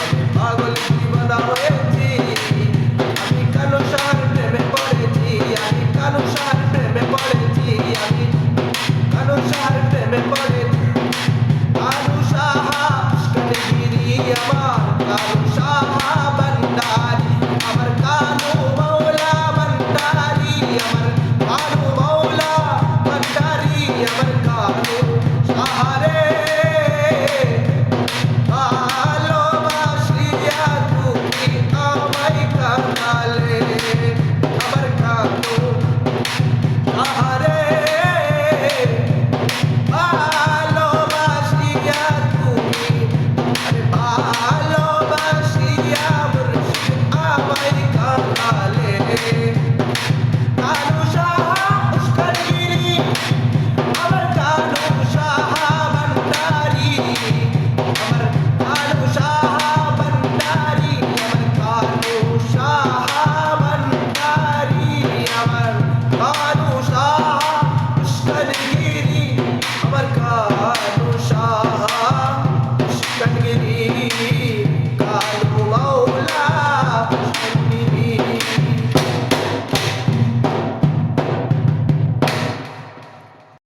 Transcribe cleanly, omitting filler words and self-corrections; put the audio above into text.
আমি পাগল দিওয়ানা হয়েছি, আমি কালো শাহর প্রেমে পড়েছি, আমি কালো শাহর প্রেমে পড়েছি, আমি কালো শাহর প্রেমে পড়েছি। কালু সাহা উস্কানিগিরি আমার, কালু সাহা ভান্ডারি আমার, কালু মৌলা ভান্ডারি আমার, কালু মৌলা ভান্ডারি আমার, কালু সাহারে